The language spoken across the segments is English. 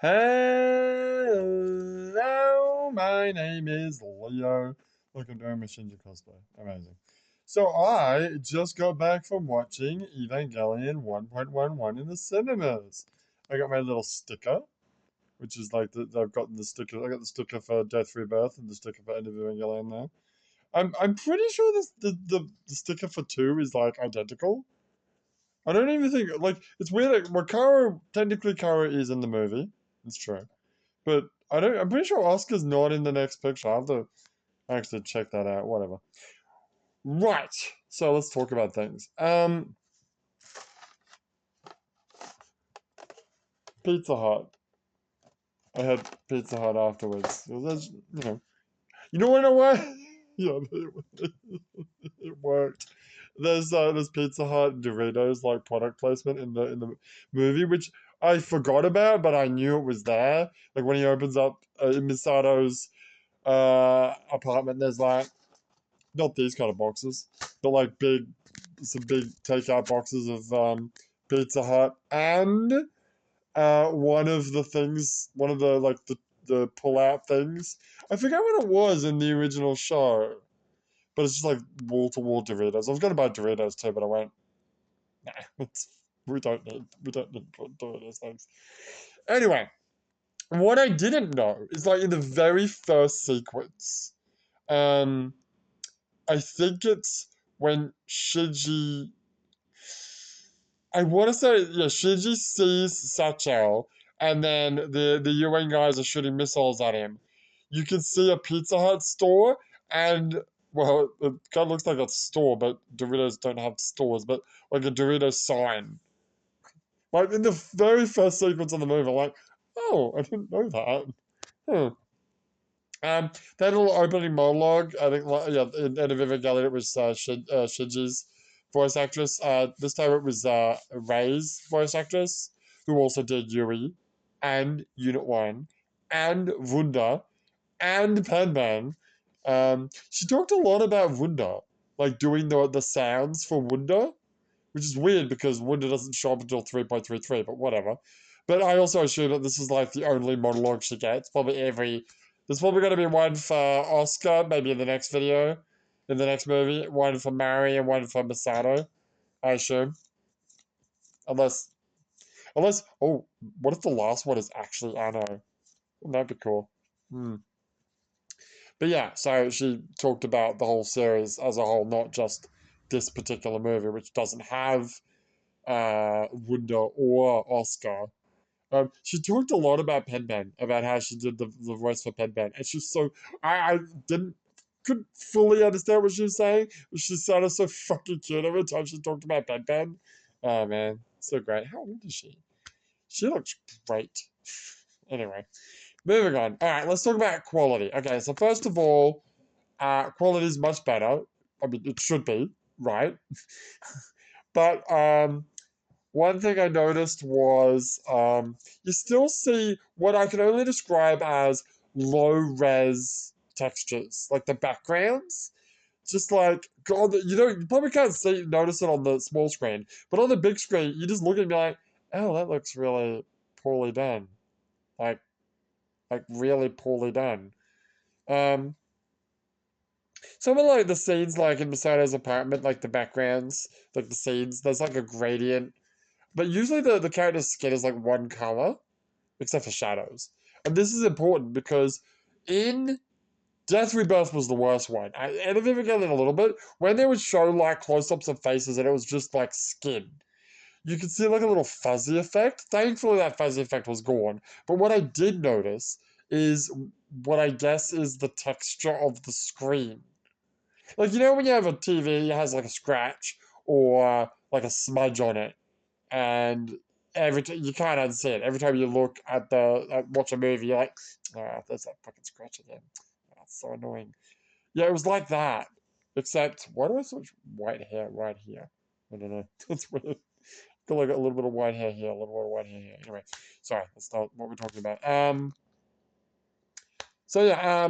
Hello, my name is Leo. Look, I'm doing my Shinji cosplay. Amazing. So I just got back from watching Evangelion 1.11 in the cinemas. I got my little sticker, which is like I've gotten the sticker. I got the sticker for Death Rebirth and the sticker for End of Evangelion now. I'm pretty sure the sticker for 2 is like identical. I don't even think like it's weird. Like, well, Kara technically Kara is in the movie. It's true. But I'm pretty sure Oscar's not in the next picture. I have to actually check that out. Whatever. Right. So let's talk about things. Pizza Hut. I had Pizza Hut afterwards. You know what I want? Yeah, it worked. There's Pizza Hut Doritos like product placement in the movie, which I forgot about, but I knew it was there. Like when he opens up in Misato's apartment, there's like not these kind of boxes, but like some big takeout boxes of Pizza Hut, and one of the like the pull out things. I forget what it was in the original show, but it's just like wall to wall Doritos. I was gonna buy Doritos too, but I went, nah, we don't need Doritos things. Anyway, what I didn't know is like in the very first sequence, um, I think it's when Shiji. I want to say, yeah, Shiji sees Satchel, and then the UN guys are shooting missiles at him. You can see a Pizza Hut store, and well, it kind of looks like a store, but Doritos don't have stores, but like a Doritos sign. Like in the very first sequence of the movie, I'm like, oh, I didn't know that. Huh. That little opening monologue, I think, like, yeah, in End of Evangelion, it was Shinji's voice actress. This time it was Rei's voice actress, who also did Yui, and Unit 1, and Wunda, and Panban. She talked a lot about Wunda, like doing the sounds for Wunda, which is weird because Wunda doesn't show up until 3.33, but whatever. But I also assume that this is like the only monologue she gets. There's probably going to be one for Oscar, maybe in the next video, in the next movie. One for Mari and one for Masato, I assume. Unless, oh, what if the last one is actually Anno? Wouldn't that be cool? Hmm. But yeah, so she talked about the whole series as a whole, not just this particular movie, which doesn't have Wunda or Oscar. She talked a lot about Penban, about how she did the voice for Penban, and she's so I didn't couldn't fully understand what she was saying, but she sounded so fucking cute every time she talked about Penban. Oh man, so great. How old is she? She looks great. Anyway, moving on. All right, let's talk about quality. Okay, so first of all, quality is much better. I mean, it should be, right? But one thing I noticed was you still see what I can only describe as low res textures, like the backgrounds. Just like God, you probably can't notice it on the small screen, but on the big screen, you just look at me like, oh, that looks really poorly done, like really poorly done. Um, Some of like the scenes, like in Masato's apartment, like the backgrounds, like the scenes, there's like a gradient. But usually the character's skin is like one color, except for shadows. And this is important because in Death Rebirth was the worst one. And I've even gotten it a little bit. When they would show like close-ups of faces and it was just like skin, you could see like a little fuzzy effect. Thankfully that fuzzy effect was gone. But what I did notice is what I guess is the texture of the screen. Like you know when you have a TV, it has like a scratch or like a smudge on it and every time you can't unsee it. Every time you look at watch a movie, you're like, oh, there's that fucking scratch again. Oh, that's so annoying. Yeah, it was like that. Except, why do I have so much white hair right here? I don't know. That's weird. I feel like a little bit of white hair here, a little bit of white hair here. Anyway, sorry, that's not what we're talking about. So yeah,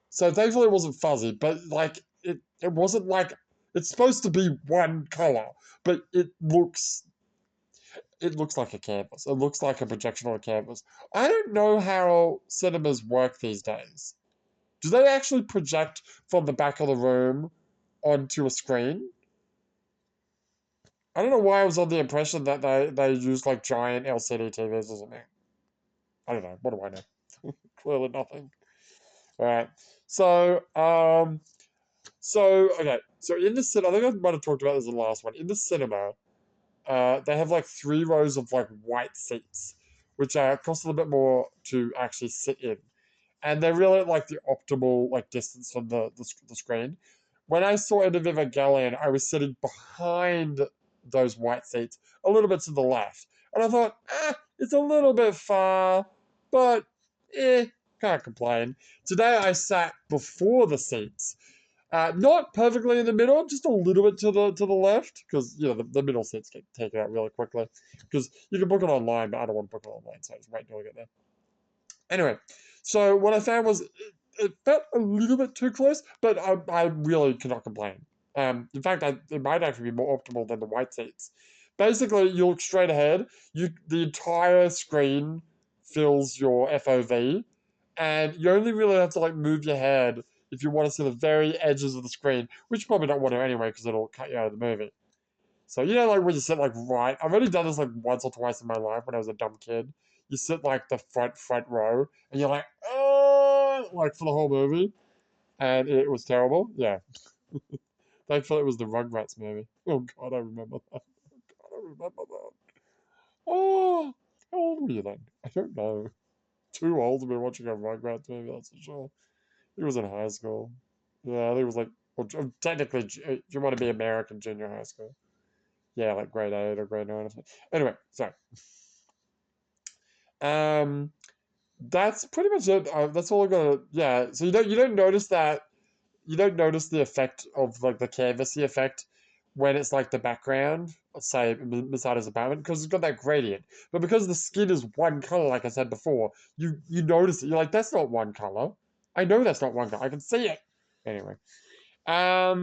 so thankfully it wasn't fuzzy, but like it wasn't like it's supposed to be one color, but it looks it looks like a canvas. It looks like a projection on a canvas. I don't know how cinemas work these days. Do they actually project from the back of the room onto a screen? I don't know why I was on the impression that they use like giant LCD TVs or something. I don't know. What do I know? Clearly nothing. All right. So, okay. So in the cinema, I think I might have talked about this in the last one. In the cinema, they have like 3 rows of like white seats, which cost a little bit more to actually sit in, and they're really like the optimal like distance from the screen. When I saw End of Evangelion, I was sitting behind those white seats, a little bit to the left, and I thought, it's a little bit far, but can't complain. Today I sat before the seats, not perfectly in the middle, just a little bit to the left, because the middle seats get taken out really quickly. Because you can book it online, but I don't want to book it online, so I just wait until I get there. Anyway, so what I found was it felt a little bit too close, but I really cannot complain. In fact, it might actually be more optimal than the white seats. Basically, you look straight ahead. The entire screen fills your FOV, and you only really have to like move your head if you want to see the very edges of the screen, which you probably don't want to anyway because it'll cut you out of the movie. So like when you sit like right, I've only done this like once or twice in my life when I was a dumb kid. You sit like the front row, and you're like, oh, like for the whole movie, and it was terrible. Yeah, thankfully it was the Rugrats movie. Oh God, I remember that. God, I remember that. Oh, how old were you then? I don't know. Too old to be watching a Rugrats movie, that's for sure. He was in high school. Yeah, I think it was like, well, technically, if you want to be American, junior high school. Yeah, like grade 8 or grade 9 or something. Anyway, so um, that's pretty much it. That's all I got. Yeah, so you don't notice that you don't notice the effect of like the canvassy effect when it's like the background, say Masada's apartment, because it's got that gradient. But because the skin is one color, like I said before, you notice it. You're like, that's not one color. I know that's not one color. I can see it. Anyway, I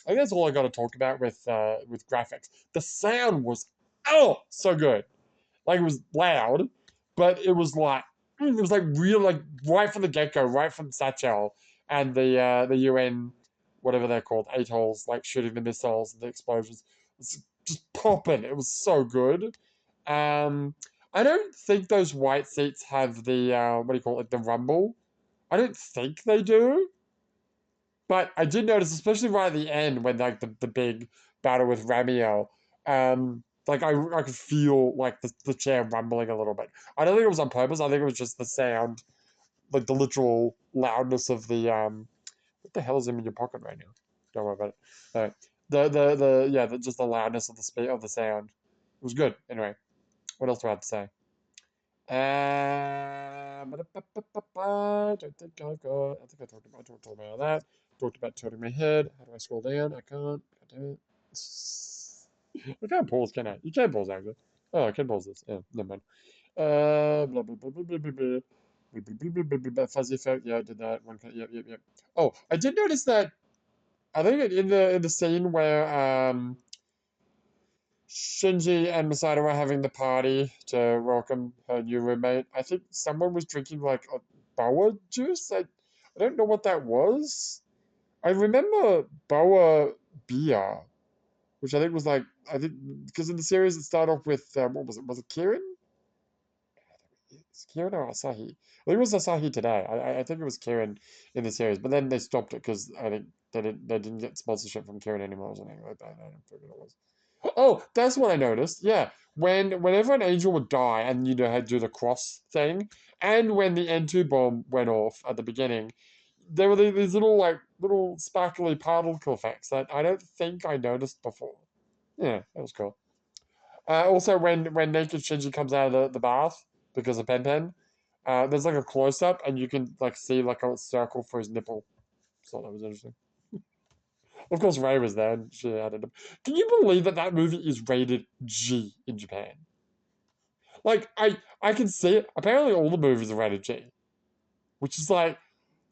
think that's all I got to talk about with graphics. The sound was so good. Like it was loud, but it was like real, like right from the get go, right from Satchel and the UN, whatever they're called, atolls, like shooting the missiles and the explosions. It's just popping. It was so good. I don't think those white seats have the what do you call it, like the rumble. I don't think they do. But I did notice, especially right at the end, when like the big battle with Ramiel, like I could feel like the chair rumbling a little bit. I don't think it was on purpose. I think it was just the sound, like the literal loudness of the What the hell is in your pocket right now? Don't worry about it. The yeah, just the loudness of the speed of the sound. It was good. Anyway, what else do I have to say? I don't think I got. I think I talked about that. Talked about turning my head. How do I scroll down? I can't. God damn it. I can't pause, can I? You can pause, actually. Oh, I can pause this. Yeah, never mind. Blah, blah, blah, blah, blah, blah, blah. Fuzzy effect. Yeah, I did that. One. Yep. Oh, I did notice that. I think in the scene where Shinji and Masato were having the party to welcome her new roommate. I think someone was drinking like a boa juice. I don't know what that was. I remember boa beer, which I think was like, I think because in the series it started off with what was it? Was it Kirin? It's Kirin or Asahi? I think it was Asahi today. I think it was Kirin in the series, but then they stopped it because I think they didn't get sponsorship from Kirin anymore or something like that. I don't forget what it was. Oh, that's what I noticed. Yeah, whenever an angel would die, and had to do the cross thing, and when the N2 bomb went off at the beginning, there were these little sparkly particle effects that I don't think I noticed before. Yeah, that was cool. Also, when naked Shinji comes out of the bath because of Pen Pen, there's like a close up, and you can like see like a circle for his nipple. So that was interesting. Of course, Ray was there, and she added him. Can you believe that movie is rated G in Japan? Like, I can see it. Apparently, all the movies are rated G, which is like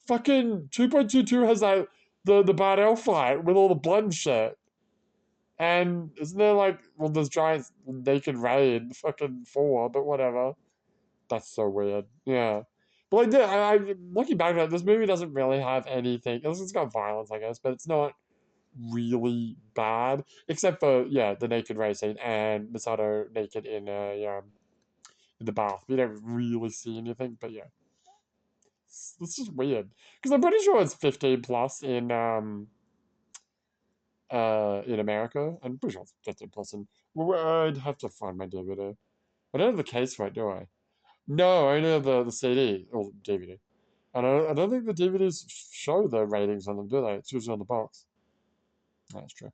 fucking 2.22 has like the Bardell fight with all the blood and shit. And isn't there like, well, there's giant naked Ray in fucking 4, but whatever. That's so weird. Yeah. But like, yeah, looking back at it, this movie doesn't really have anything. It's got violence, I guess, but it's not really bad, except for yeah, the naked Ray scene and Misato naked in the bath. We don't really see anything, but yeah, it's just weird because I'm pretty sure it's 15 plus in America. I'm pretty sure it's 15 plus in. Well, I'd have to find my DVD. I don't have the case for it, do I? No, I only have the CD or DVD. And I don't think the DVDs show the ratings on them, do they? It's usually on the box. That's true.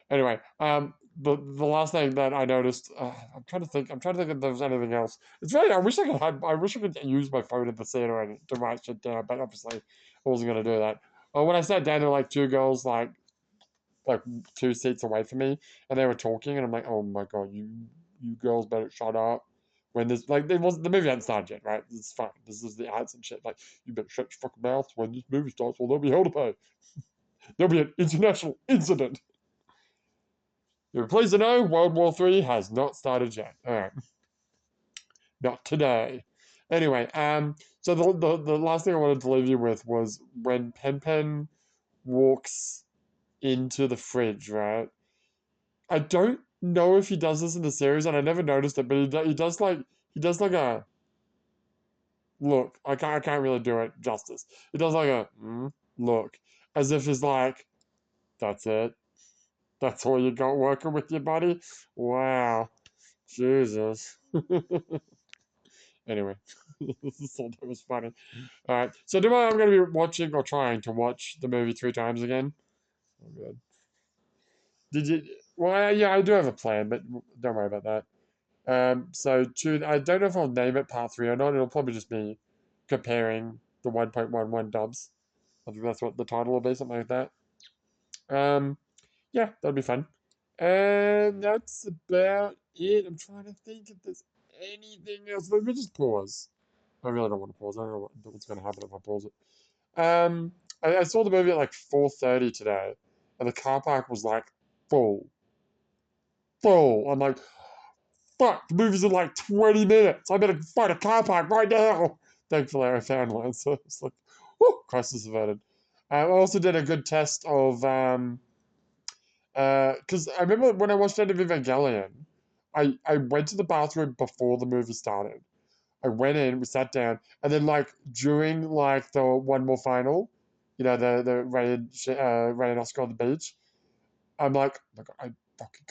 Anyway, the last thing that I noticed, I'm trying to think. I'm trying to think if there was anything else. It's really. I wish I could use my phone at the theater and to write shit down, but obviously I wasn't gonna do that. When I sat down, there were like two girls like 2 seats away from me, and they were talking, and I'm like, oh my god, you girls better shut up. When there's like, it was the movie hadn't started yet, right? It's fine. This is the ads and shit. Like, you better shut your fucking mouth when this movie starts, or they'll be held to pay. There'll be an international incident. You're pleased to know World War III has not started yet. All right, not today. Anyway, so the last thing I wanted to leave you with was when Pen Pen walks into the fridge, right? I don't know if he does this in the series, and I never noticed it, but he does like a look. I can't really do it justice. He does like a look, as if he's like, that's it. That's all you got working with your body. Wow, Jesus. Anyway, thought that was funny. All right, so tomorrow I'm going to be watching or trying to watch the movie 3 times again. Oh, good. Did you? Well, yeah, I do have a plan, but don't worry about that. So I don't know if I'll name it part 3 or not. It'll probably just be comparing the 1.11 dubs. I think that's what the title will be, something like that. Um, yeah, that'll be fun. And that's about it. I'm trying to think if there's anything else. Let me just pause. I really don't want to pause. I don't know what's going to happen if I pause it. I saw the movie at like 4:30 today, and the car park was like full, full. I'm like, fuck, the movie's in like 20 minutes. I better find a car park right now. Thankfully, I found one, so it's like, whew, crisis averted. I also did a good test of because I remember when I watched End of Evangelion, I went to the bathroom before the movie started. I went in, we sat down, and then like during like the one more final, the Ray and Oscar on the beach, I'm like, oh my god, I'm fucking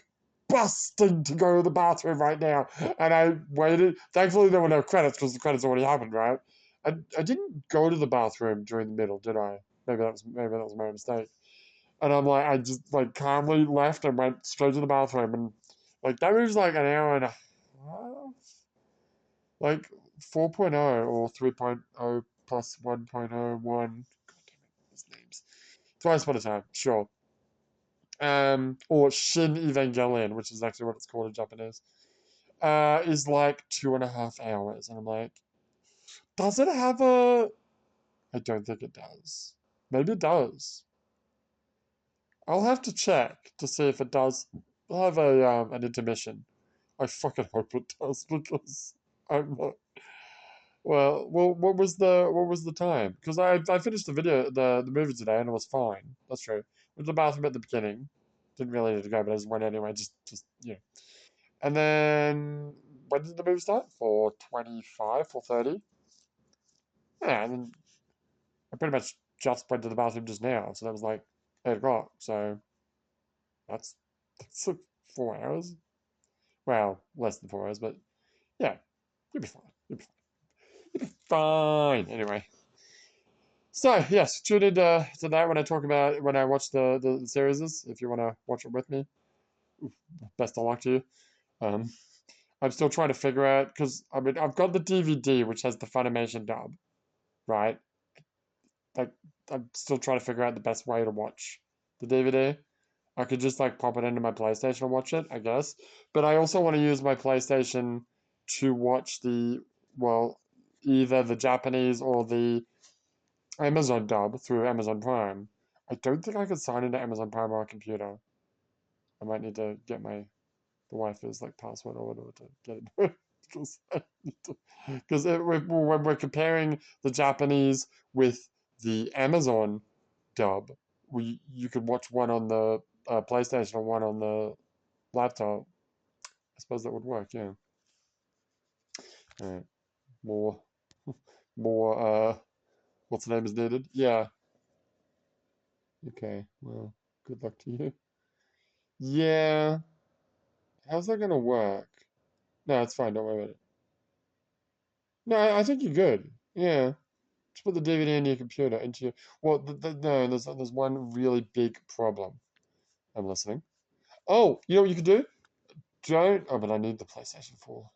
busting to go to the bathroom right now, and I waited. Thankfully, there were no credits because the credits already happened, right? I didn't go to the bathroom during the middle, did I? Maybe that was my mistake. And I'm like, I just like calmly left and went straight to the bathroom, and like that was like an hour and a half, like 4.0 or 3.0 plus 1.01. God damn it, these names. Thrice Upon a Time, sure. Or Shin Evangelion, which is actually what it's called in Japanese, is like 2.5 hours. And I'm like, does it have a. I don't think it does. Maybe it does. I'll have to check to see if it does have an intermission. I fucking hope it does because I'm not. Well, what was the time? Because I finished the movie today and it was fine. That's true. Went to the bathroom at the beginning. Didn't really need to go, but I just went anyway. Just And then when did the movie start? 4:25, 4:30. Yeah, and then I pretty much just went to the bathroom just now, so that was like 8 o'clock. So that's that's like 4 hours. Well, less than 4 hours, but yeah, you'll be fine. You'll be fine. You'll be fine. Anyway, so yes, tune in to that when I talk about when I watch the series. If you want to watch it with me, best of luck to you. Um, I'm still trying to figure out because I mean I've got the DVD which has the Funimation dub, right? Like I'm still trying to figure out the best way to watch the DVD. I could just like pop it into my PlayStation and watch it, I guess. But I also want to use my PlayStation to watch well, either the Japanese or the Amazon dub through Amazon Prime. I don't think I could sign into Amazon Prime on a computer. I might need to get the wife's like password or whatever to get it. Because when we're comparing the Japanese with the Amazon dub, you could watch one on the PlayStation and one on the laptop. I suppose that would work. Yeah. All right. More, more. What's the name is needed? Yeah. Okay. Well, good luck to you. Yeah. How's that gonna work? No, it's fine. Don't worry about it. No, I think you're good. Yeah. Just put the DVD in your computer into your. Well, no, there's one really big problem. I'm listening. Oh, you know what you could do? Don't. Oh, but I need the PlayStation 4.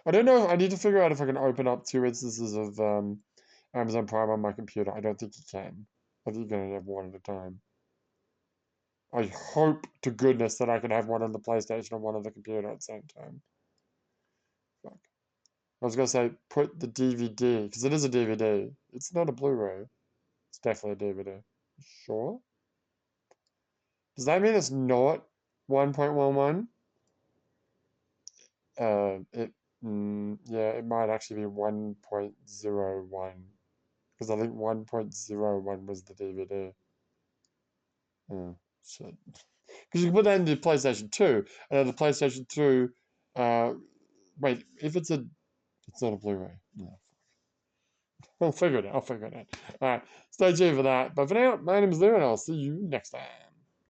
I don't know. I need to figure out if I can open up 2 instances of Amazon Prime on my computer. I don't think you can. I think you're gonna have one at a time. I hope to goodness that I can have one on the PlayStation and one on the computer at the same time. Fuck. I was gonna say put the DVD because it is a DVD. It's not a Blu-ray. It's definitely a DVD. Sure. Does that mean it's not 1.11? It yeah, it might actually be 1.01 because I think 1.01 was the DVD. Oh, shit. Because you can put that into PlayStation 2, and then the PlayStation 2, uh, wait, if it's not a Blu-ray. No. I'll figure it out. I'll figure it out. All right, stay tuned for that. But for now, my name is Lou, and I'll see you next time.